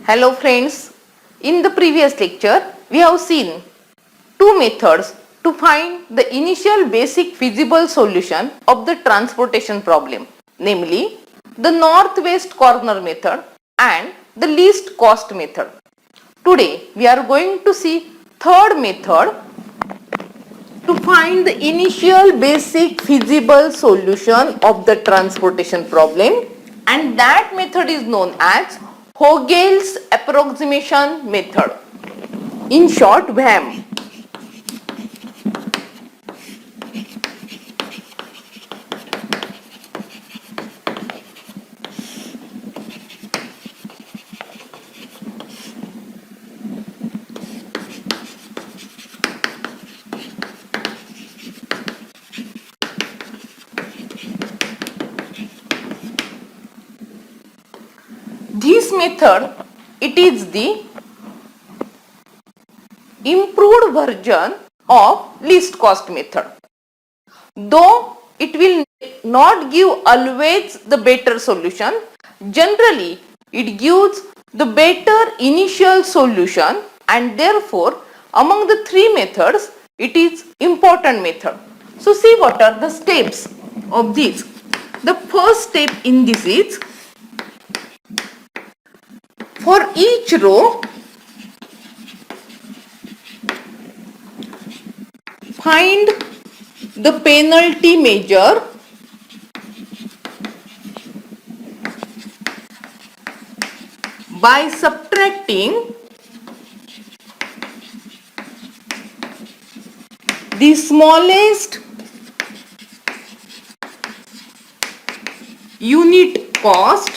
Hello friends, in the previous lecture we have seen two methods to find the initial basic feasible solution of the transportation problem, namely the northwest corner method and the least cost method. Today we are going to see third method to find the initial basic feasible solution of the transportation problem, and that method is known as Vogel's approximation method, in short VAM. This method, it is the improved version of least cost method. Though it will not give always the better solution, generally it gives the better initial solution, and therefore among the three methods it is important method. So see what are the steps of this. The first step in this is, for each row find the penalty measure by subtracting the smallest unit cost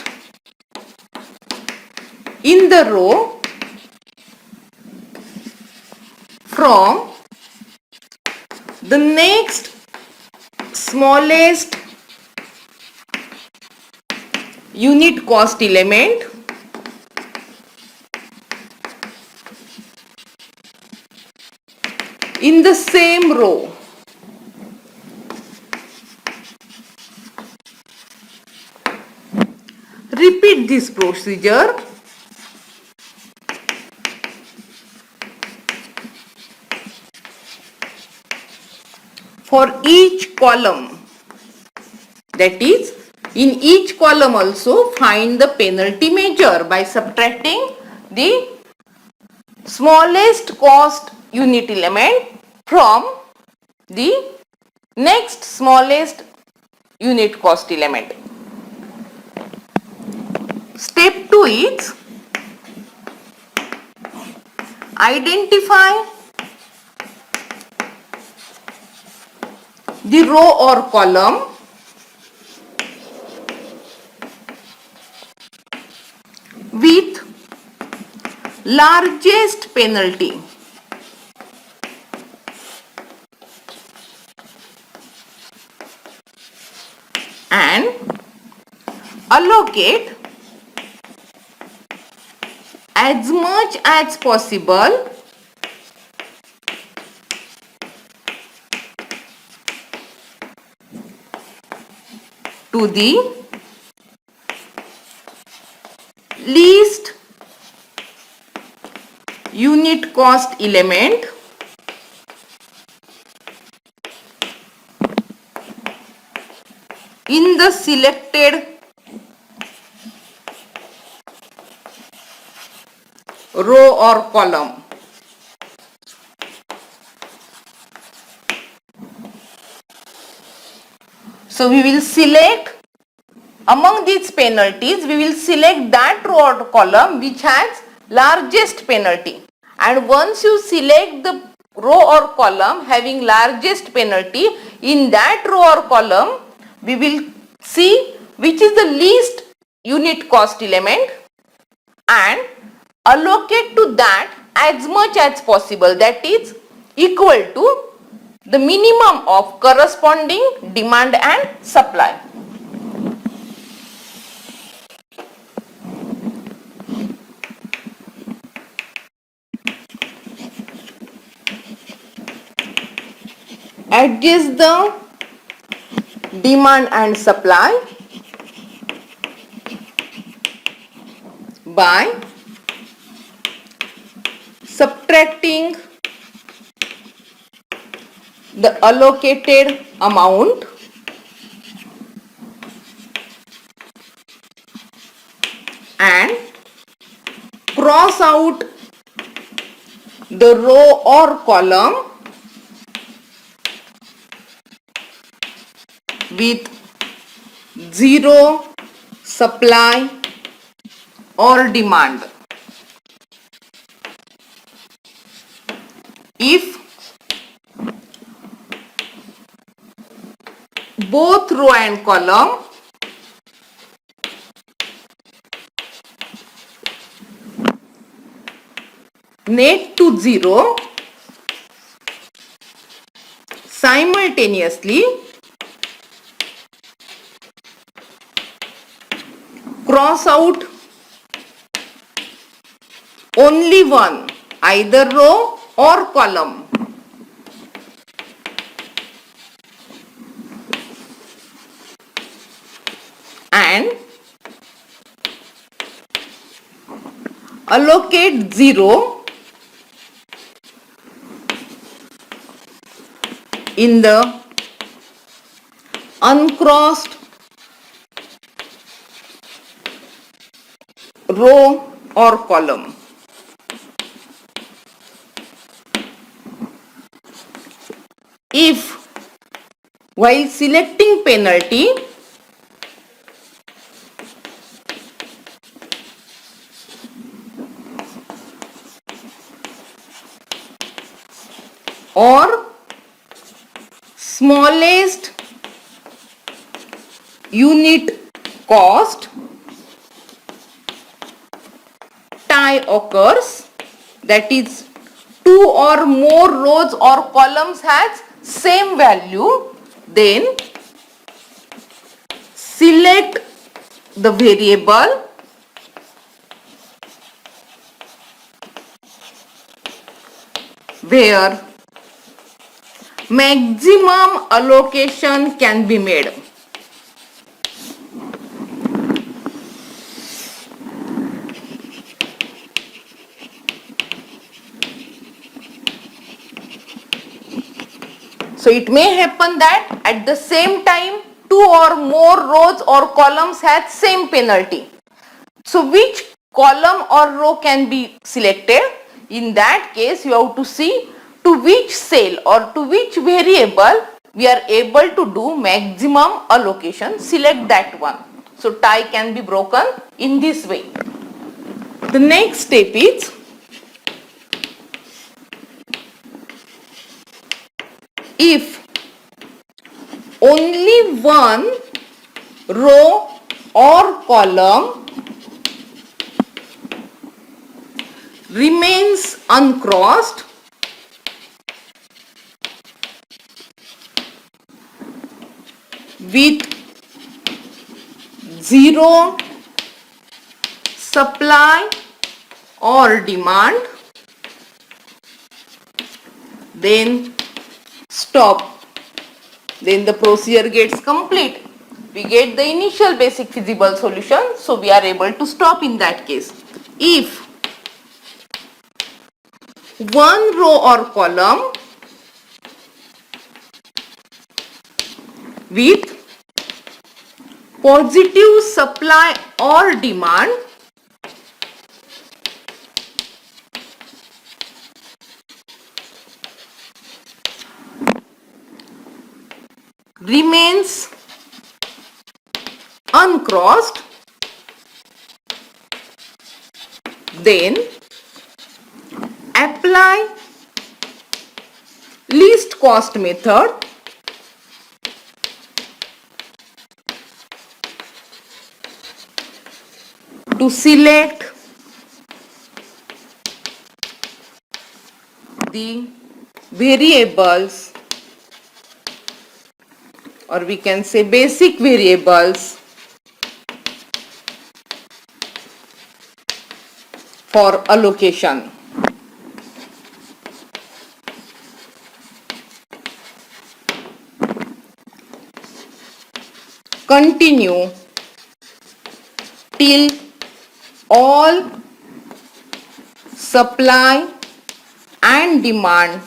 in the row from the next smallest unit cost element in the same row. Repeat this procedure for each column. That is, in each column also find the penalty measure by subtracting the smallest cost unit element from the next smallest unit cost element. Step 2 is identify the row or column with largest penalty and allocate as much as possible to the least unit cost element in the selected row or column. So we will select among these penalties, we will select that row or column which has largest penalty, and once you select the row or column having largest penalty, in that row or column we will see which is the least unit cost element and allocate to that as much as possible, that is equal to the minimum of corresponding demand and supply. Adjust the demand and supply by subtracting the allocated amount and cross out the row or column with zero supply or demand. If both row and column net to zero simultaneously, cross out only one, either row or column. And allocate zero in the uncrossed row or column. If while selecting penalty or smallest unit cost tie occurs, that is two or more rows or columns has same value, then select the variable where maximum allocation can be made. So it may happen that at the same time two or more rows or columns has same penalty. So which column or row can be selected? In that case you have to see to which cell or to which variable we are able to do maximum allocation, select that one. So tie can be broken in this way. The next step is if only one row or column remains uncrossed, with zero supply or demand, then stop. Then the procedure gets complete. We get the initial basic feasible solution, so we are able to stop in that case. If one row or column with positive supply or demand remains uncrossed, then apply least cost method to select the variables, or we can say basic variables for allocation. Continue till all supply and demand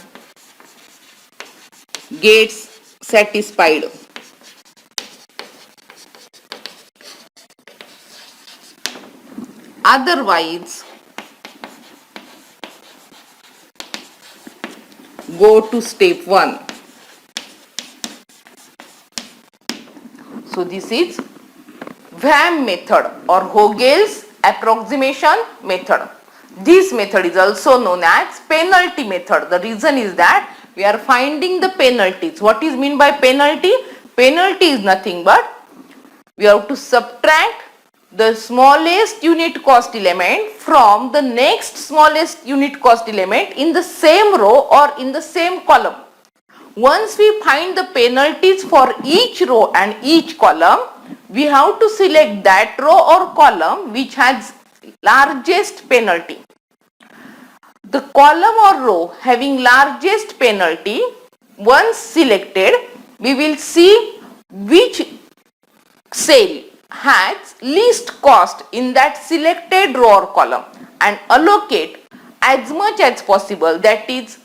gets satisfied. Otherwise, go to step 1. So this is VAM method or Vogel's approximation method. This method is also known as penalty method. The reason is that we are finding the penalties. What is meant by penalty? Penalty is nothing but we have to subtract the smallest unit cost element from the next smallest unit cost element in the same row or in the same column. Once we find the penalties for each row and each column, we have to select that row or column which has largest penalty. The column or row having largest penalty, once selected, we will see which cell has least cost in that selected row or column and allocate as much as possible, that is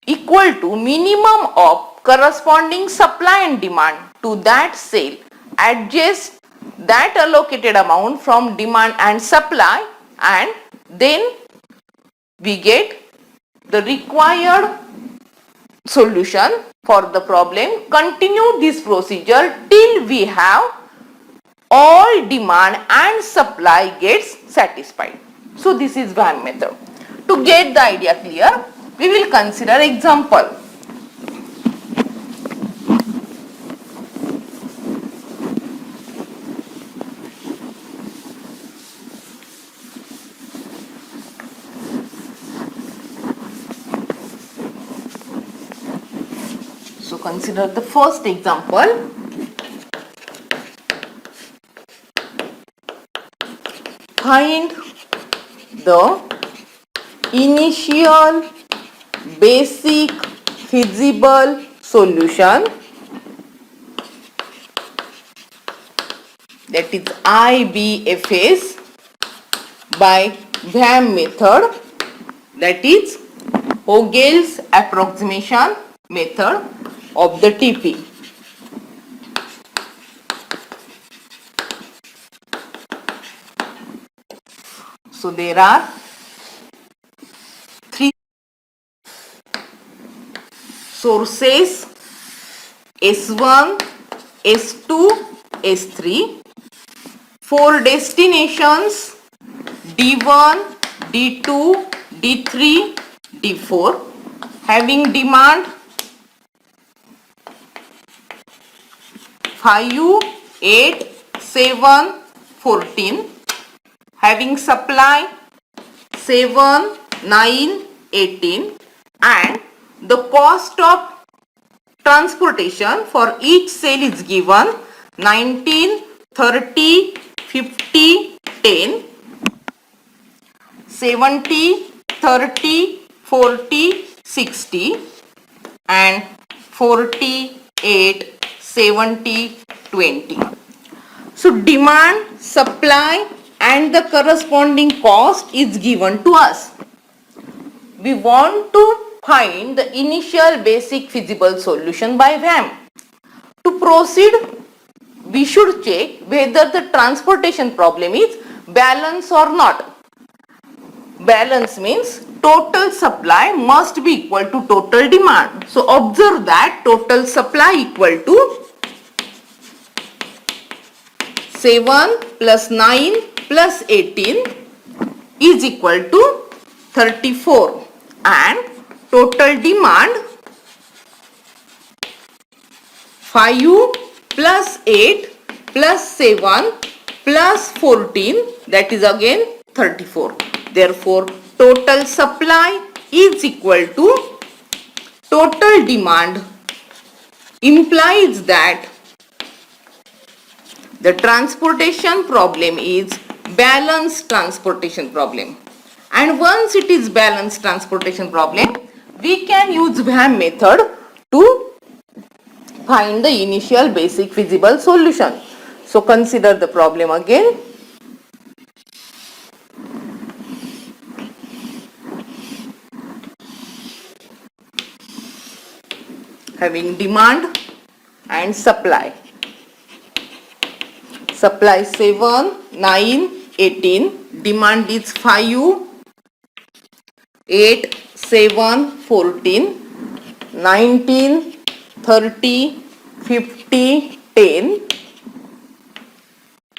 equal to minimum of corresponding supply and demand to that cell. Adjust that allocated amount from demand and supply, and then we get the required solution for the problem. Continue this procedure till we have all demand and supply gets satisfied. So this is VAM method. To get the idea clear, we will consider example. So consider the first example. Find the initial basic feasible solution, that is IBFS, by VAM method, that is Vogel's approximation method of the TP. So there are three sources, S1, S2, S3, 4 destinations, D1, D2, D3, D4, having demand 5, 8, 7, 14, having supply 7, 9, 18, and the cost of transportation for each cell is given 19, 30, 50, 10, 70, 30, 40, 60, and 48, 70, 20. So demand, supply and the corresponding cost is given to us. We want to find the initial basic feasible solution by VAM. To proceed, we should check whether the transportation problem is balanced or not. Balance means total supply must be equal to total demand. So observe that total supply equal to 7 plus 9 plus 18 is equal to 34, and total demand 5 plus 8 plus 7 plus 14, that is again 34. Therefore, total supply is equal to total demand, implies that the transportation problem is balanced transportation problem. And once it is balanced transportation problem, we can use VAM method to find the initial basic feasible solution. So consider the problem again. having demand and supply. Supply 7, 9, 18. Demand is 5, 8, 7, 14, 19, 30, 50, 10,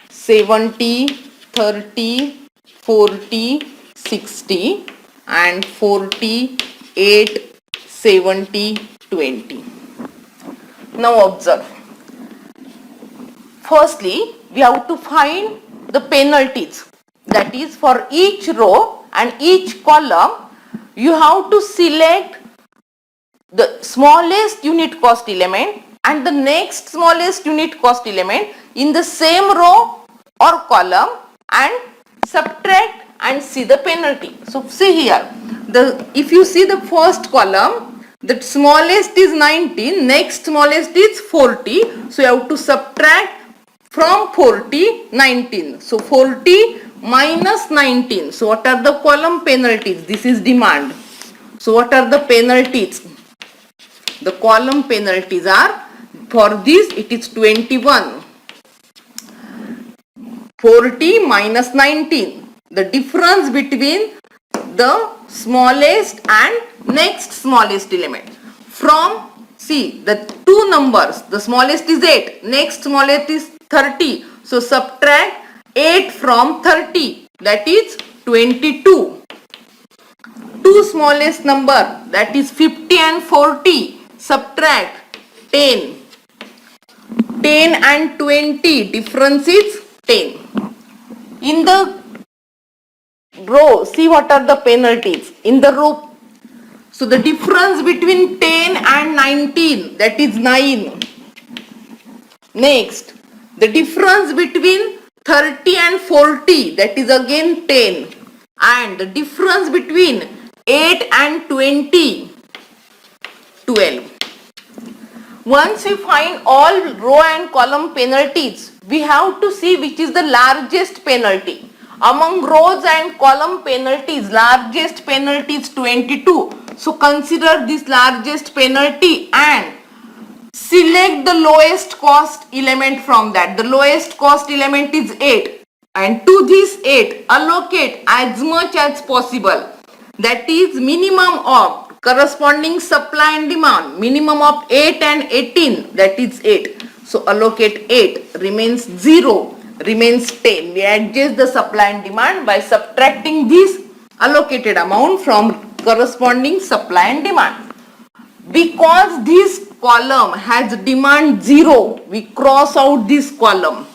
70, 30, 40, 60 and 40, 8, 70, 20. Now observe. Firstly, we have to find the penalties. That is, for each row and each column, you have to select the smallest unit cost element and the next smallest unit cost element in the same row or column and subtract and see the penalty. So see here, if you see the first column, the smallest is 19, next smallest is 40. So you have to subtract from 40, 19. So 40 minus 19. So what are the column penalties? This is demand. So what are the penalties? The column penalties are, for this it is 21. 40 minus 19. The difference between the smallest and next smallest element. From, see, the two numbers, the smallest is 8, next smallest is 30. So subtract 8 from 30, that is 22. Two smallest number, that is 50 and 40, subtract 10. 10 and 20, difference is 10. In the row, see what are the penalties in the row. So the difference between 10 and 19, that is 9. Next, the difference between 30 and 40, that is again 10. And the difference between 8 and 20, 12. Once we find all row and column penalties, we have to see which is the largest penalty. Among rows and column penalties, largest penalty is 22. So consider this largest penalty and select the lowest cost element from that. The lowest cost element is 8. And to this 8, allocate as much as possible. That is minimum of corresponding supply and demand. Minimum of 8 and 18, that is 8. So allocate 8, remains 0, remains 10. We adjust the supply and demand by subtracting this allocated amount from corresponding supply and demand. Because this column has demand 0, we cross out this column.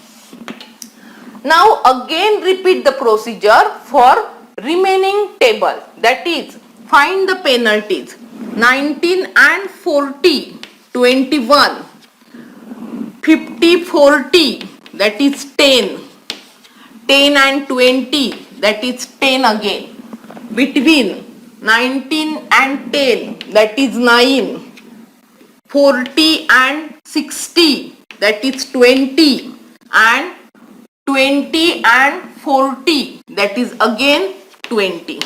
Now again repeat the procedure for remaining table. That is, find the penalties. 19 and 40, 21. 50, 40, that is 10. 10 and 20, that is 10 again. Between 19 and 10, that is 9. 40 and 60, that is 20. And 20 and 40, that is again 20.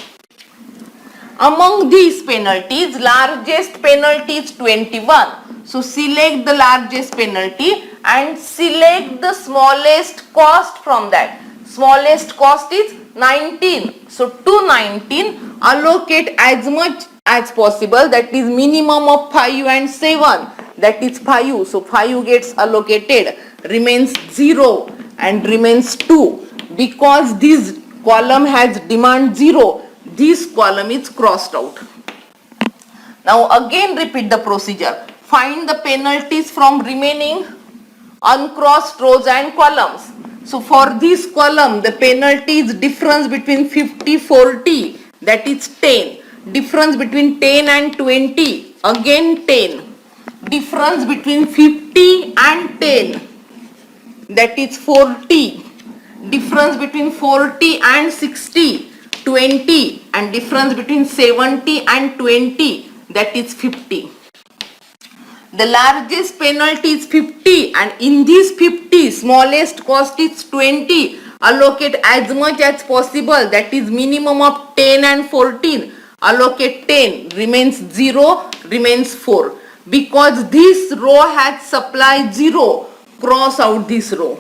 Among these penalties, largest penalty is 21. So select the largest penalty and select the smallest cost from that. Smallest cost is 19. So to 19, allocate as much as possible, that is minimum of 5 and 7, that is 5. So 5 gets allocated, remains 0 and remains 2. Because this column has demand 0, this column is crossed out. Now again repeat the procedure. Find the penalties from remaining uncrossed rows and columns. So for this column, the penalty is difference between 50, 40, that is 10. Difference between 10 and 20, again 10. Difference between 50 and 10, that is 40. Difference between 40 and 60, 20. And difference between 70 and 20, that is 50. The largest penalty is 50, and in this 50, smallest cost is 20. Allocate as much as possible, that is minimum of 10 and 14. Allocate 10, remains 0, remains 4. because this row has supply 0, cross out this row.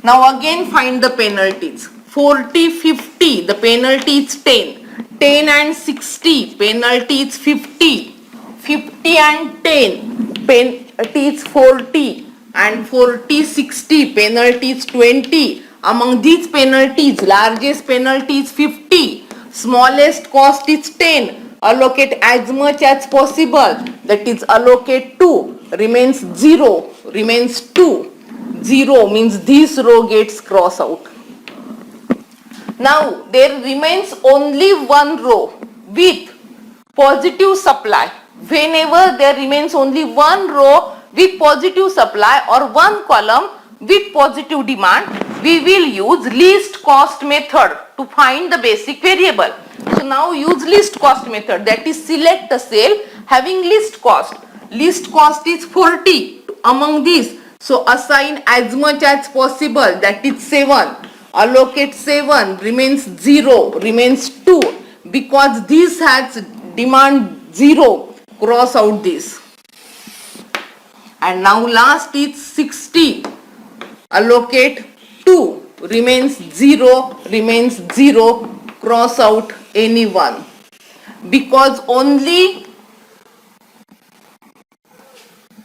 Now again find the penalties. 40, 50, the penalty is 10. 10 and 60, penalty is 50. 50 and 10, penalty is 40. And 40, 60, penalty is 20. Among these penalties, largest penalty is 50. Smallest cost is 10. Allocate as much as possible. That is allocate 2. Remains 0. Remains 2. 0 means this row gets cross out. Now there remains only one row with positive supply. Whenever there remains only one row with positive supply or one column with positive demand, we will use least cost method to find the basic variable. So now use least cost method, that is select a cell having least cost. Least cost is 40 among these. So assign as much as possible, that is 7. Allocate 7, remains 0, remains 2. Because this has demand 0, cross out this. And now last is 60. Allocate 2, remains 0, remains 0, cross out any one. Because only,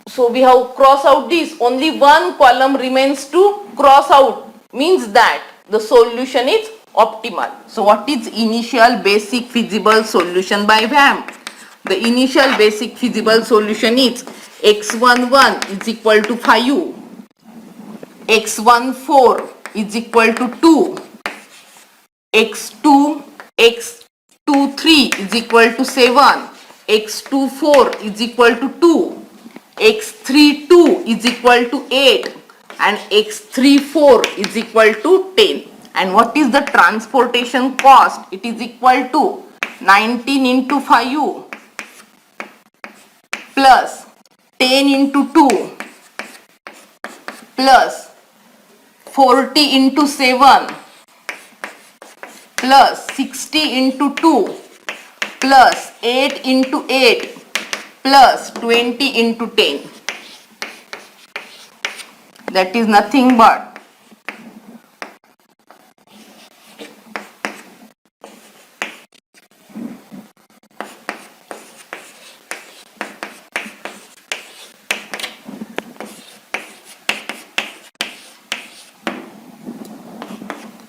so we have cross out this, only one column remains to cross out, means that the solution is optimal. So what is initial basic feasible solution by VAM? The initial basic feasible solution is x11 is equal to 5, x14 is equal to 2, x23 is equal to 7, x24 is equal to 2, x32 is equal to 8 and x34 is equal to 10. And what is the transportation cost? It is equal to 19 into 5 plus 10 into 2 plus 40 into 7 plus 60 into 2 plus 8 into 8 plus 20 into 10. That is nothing but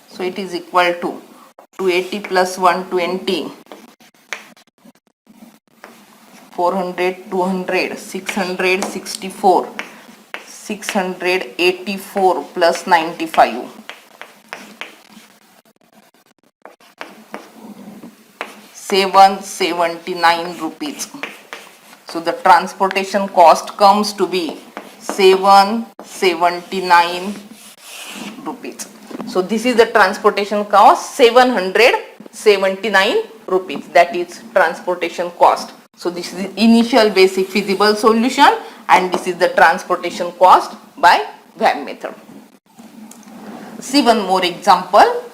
so it is equal to 280 plus 120, 400, 200, 664, 684 plus 95. 779 rupees. So the transportation cost comes to be 779 rupees. So this is the transportation cost, 779 rupees. That is transportation cost. So this is the initial basic feasible solution and this is the transportation cost by VAM method. See one more example.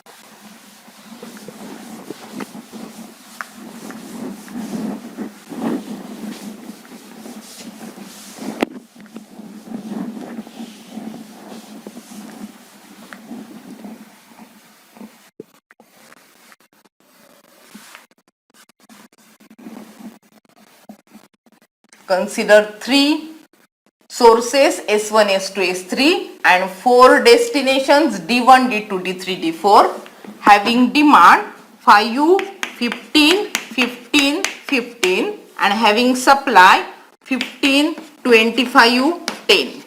Consider 3 sources S1, S2, S3 and 4 destinations D1, D2, D3, D4 having demand 5, 15, 15, 15 and having supply 15, 25, 10.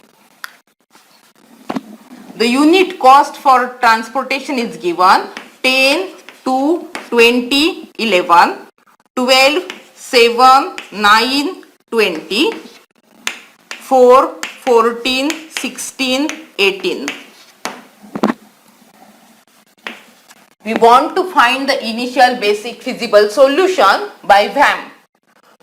The unit cost for transportation is given 10, 2, 20, 11, 12, 7, 9, 20, 4, 14, 16, 18. We want to find the initial basic feasible solution by VAM.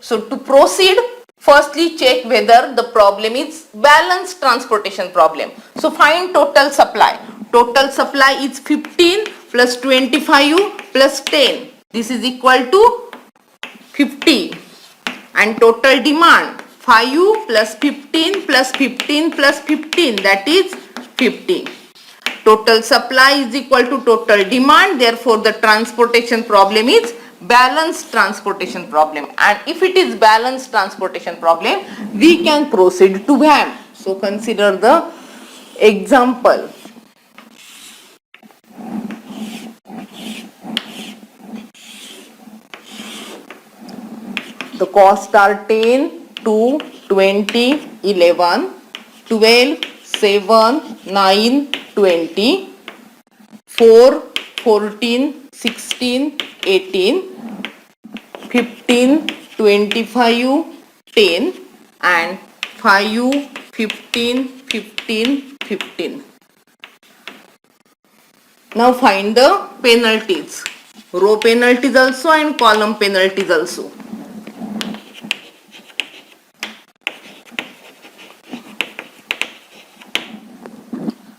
So to proceed, firstly check whether the problem is balanced transportation problem. So find total supply. Total supply is 15 plus 25 plus 10. This is equal to 50. and total demand 5 plus 15 plus 15 plus 15, that is 50. Total supply is equal to total demand, therefore the transportation problem is balanced transportation problem, and if it is balanced transportation problem, we can proceed to VAM. So consider the example. The costs are 10, 2, 20, 11, 12, 7, 9, 20, 4, 14, 16, 18, 15, 25, 10 and 5, 15, 15, 15. Now find the penalties, row penalties also and column penalties also.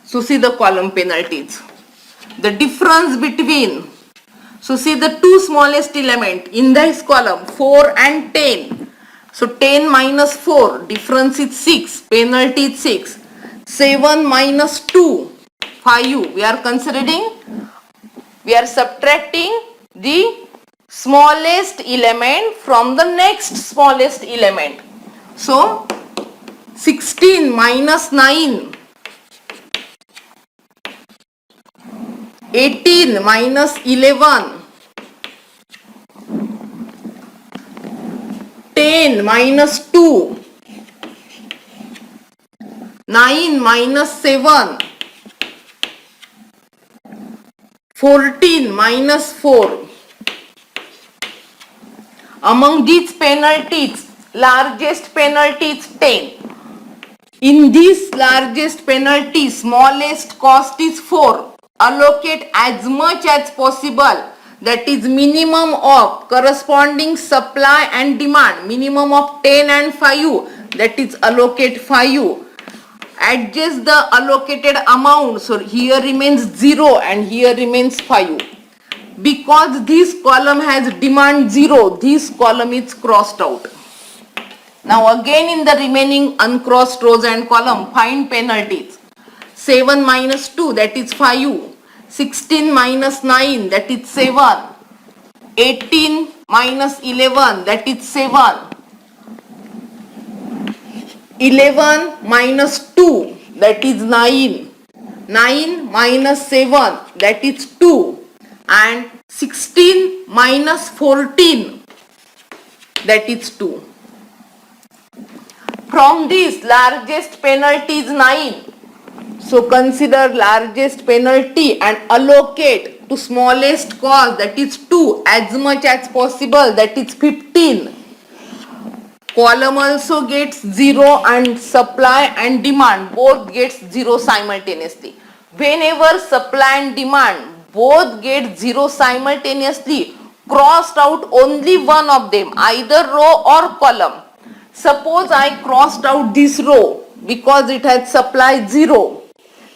So see the column penalties. The difference between, so see the two smallest element in this column 4 and 10. So 10 minus 4, difference is 6, penalty is 6. 7 minus 2, 5. We are considering, we are subtracting the smallest element from the next smallest element. So 16 minus 9. 18 minus 11, 10 minus 2, 9 minus 7, 14 minus 4. Among these penalties, largest penalty is 10. In this largest penalty, smallest cost is 4. Allocate as much as possible, that is minimum of corresponding supply and demand, minimum of 10 and 5, that is allocate 5. Adjust the allocated amount, so here remains 0 and here remains 5. Because this column has demand 0, this column is crossed out. Now again in the remaining uncrossed rows and column, find penalties. 7 minus 2, that is 5. 16 minus 9, that is 7. 18 minus 11, that is 7. 11 minus 2, that is 9. 9 minus 7, that is 2. And 16 minus 14, that is 2. From this, largest penalty is 9. So consider largest penalty and allocate to smallest cost, that is 2, as much as possible, that is 15. Column also gets 0 and supply and demand both gets 0 simultaneously. Whenever supply and demand both get 0 simultaneously, crossed out only one of them, either row or column. Suppose I crossed out this row because it had supply 0.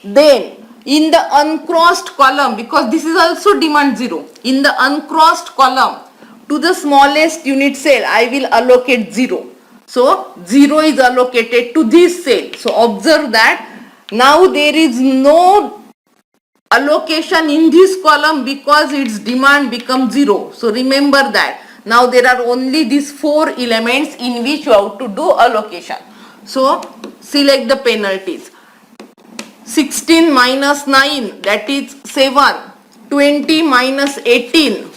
Then in the uncrossed column, because this is also demand 0, in the uncrossed column to the smallest unit cell I will allocate 0. So 0 is allocated to this cell. So observe that now there is no allocation in this column because its demand becomes 0. So remember that. Now there are only these 4 elements in which you have to do allocation. So select the penalties. 16 minus 9, that is 7. 20 minus 18,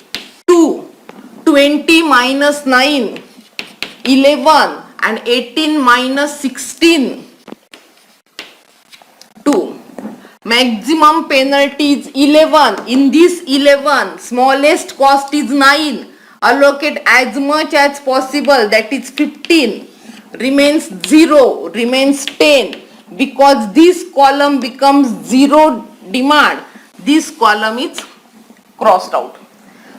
2. 20 minus 9, 11. And 18 minus 16, 2. Maximum penalty is 11. In this 11, smallest cost is 9. Allocate as much as possible, that is 15. Remains 0, remains 10. Because this column becomes 0 demand, this column is crossed out.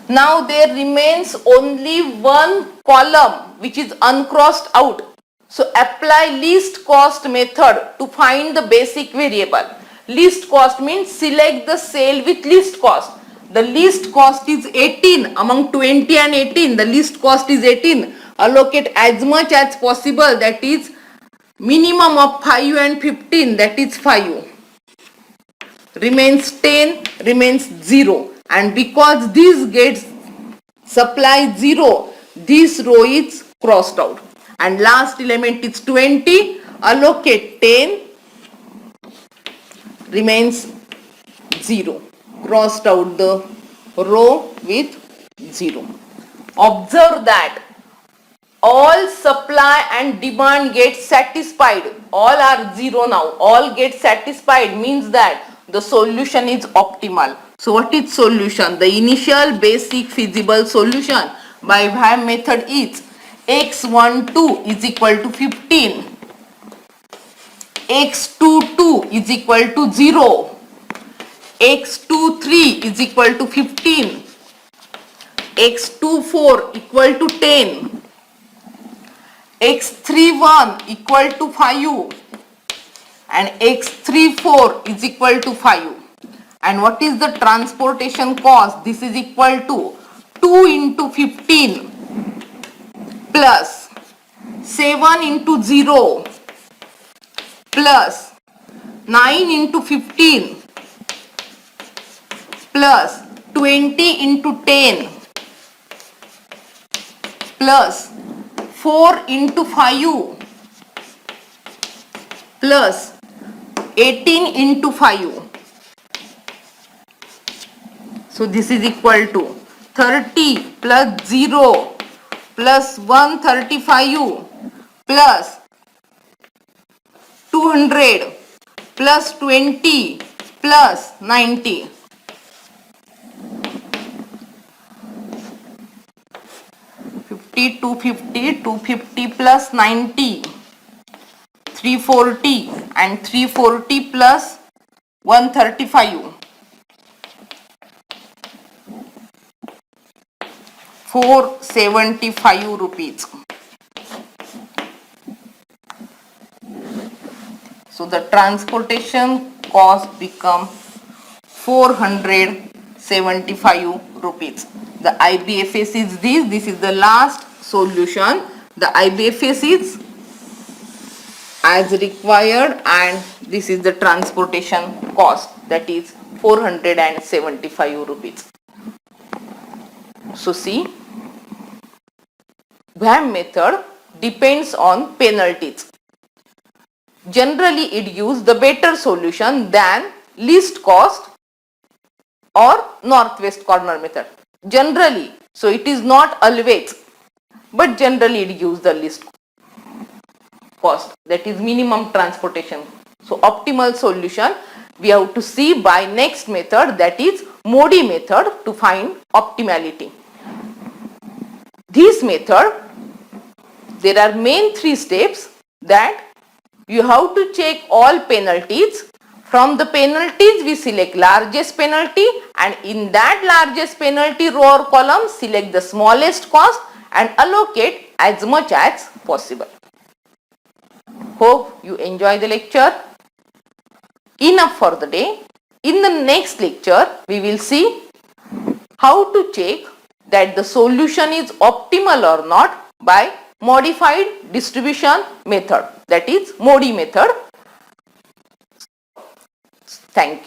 Now there remains only one column which is uncrossed out. So apply least cost method to find the basic variable. Least cost means select the cell with least cost. The least cost is 18. Among 20 and 18, the least cost is 18. allocate as much as possible, that is minimum of 5 and 15, that is 5. Remains 10, remains 0. And because this gets supply 0, this row is crossed out. And last element is 20, allocate 10, remains 0. Crossed out the row with 0. Observe that all supply and demand get satisfied. All are 0 now. All get satisfied means that the solution is optimal. So what is solution? The initial basic feasible solution by VAM method is x12 is equal to 15, x22 is equal to 0, x23 is equal to 15, x24 equal to 10, x31 equal to 5 and x34 is equal to 5. And what is the transportation cost? This is equal to 2 into 15 plus 7 into 0 plus 9 into 15 plus 20 into 10 plus 4 into 5 plus 18 into 5. So this is equal to 30 plus 0 plus 135 plus 200 plus 20 plus 90. 50, 250, 250 plus 90, 340 and 340 plus 135, 475 rupees. So the transportation cost become 475 rupees. The IBFS is this. This is the last solution. The IBFS is as required and this is the transportation cost, that is 475 rupees. So see, VAM method depends on penalties. Generally it gives the better solution than least cost or northwest corner method. Generally, so it is not always, but generally it gives the least cost, that is minimum transportation. So optimal solution we have to see by next method, that is Modi method, to find optimality. This method, there are main 3 steps, that you have to check all penalties. From the penalties we select largest penalty and in that largest penalty row or column select the smallest cost and allocate as much as possible. Hope you enjoy the lecture. Enough for the day. In the next lecture we will see how to check that the solution is optimal or not by modified distribution method, that is Modi method. Thank you.